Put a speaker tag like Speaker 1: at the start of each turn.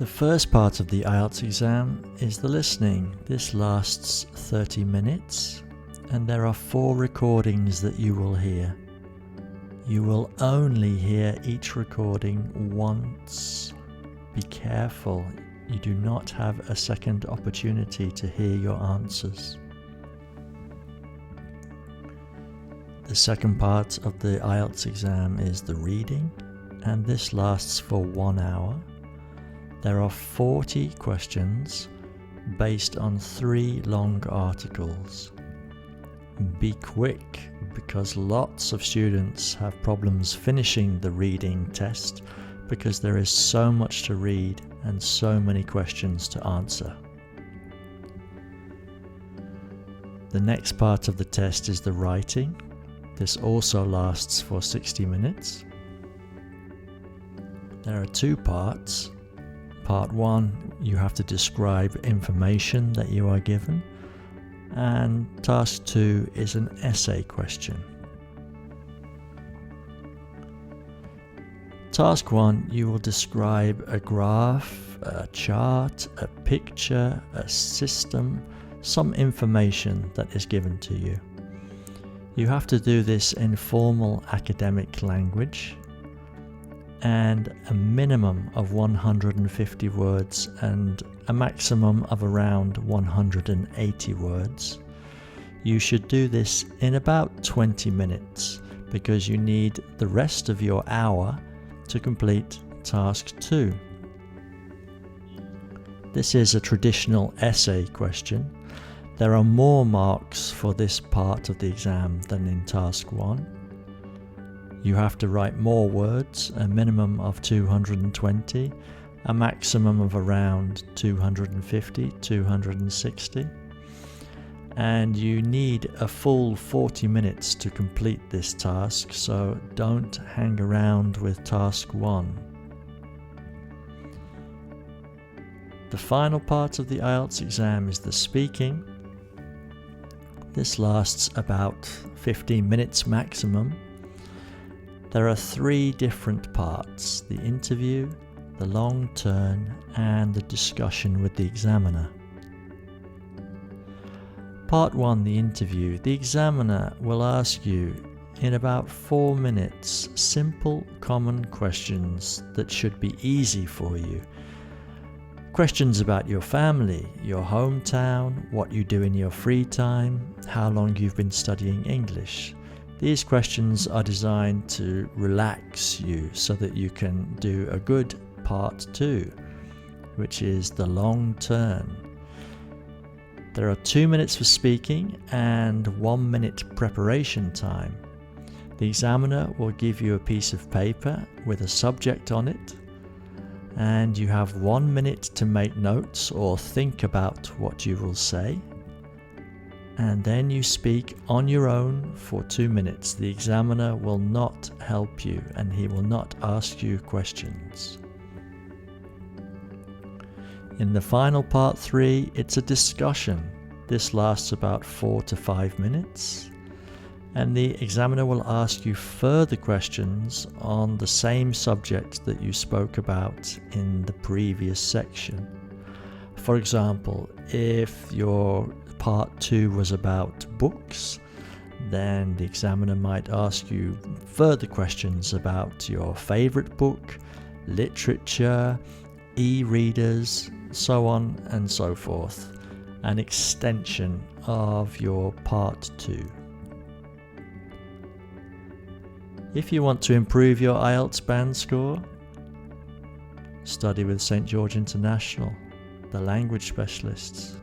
Speaker 1: The first part of the IELTS exam is the listening. This lasts 30 minutes and there are 4 recordings that you will hear. You will only hear each recording once. Be careful, you do not have a second opportunity to hear your answers. The second part of the IELTS exam is the reading, and this lasts for 1 hour. There are 40 questions based on 3 long articles. Be quick, because lots of students have problems finishing the reading test because there is so much to read and so many questions to answer. The next part of the test is the writing. This also lasts for 60 minutes. There are 2 parts. Part 1, you have to describe information that you are given, and task 2 is an essay question. Task 1, you will describe a graph, a chart, a picture, a system, some information that is given to you. You have to do this in formal academic language and a minimum of 150 words and a maximum of around 180 words. You should do this in about 20 minutes because you need the rest of your hour to complete task 2. This is a traditional essay question. There are more marks for this part of the exam than in task 1. You have to write more words, a minimum of 220, a maximum of around 250, 260. And you need a full 40 minutes to complete this task, so don't hang around with task 1. The final part of the IELTS exam is the speaking. This lasts about 15 minutes maximum. There are 3 different parts: the interview, the long turn, and the discussion with the examiner. Part 1, the interview. The examiner will ask you in about 4 minutes simple common questions that should be easy for you. Questions about your family, your hometown, what you do in your free time, how long you've been studying English. These questions are designed to relax you so that you can do a good part 2, which is the long turn. There are 2 minutes for speaking and 1 minute preparation time. The examiner will give you a piece of paper with a subject on it, and you have 1 minute to make notes or think about what you will say. And then you speak on your own for 2 minutes. The examiner will not help you and he will not ask you questions. In the final part 3, it's a discussion. This lasts about 4 to 5 minutes. And the examiner will ask you further questions on the same subject that you spoke about in the previous section. For example, if your part 2 was about books, then the examiner might ask you further questions about your favorite book, literature, e-readers, so on and so forth, an extension of your part 2. If you want to improve your IELTS band score, study with St. George International, the language specialists.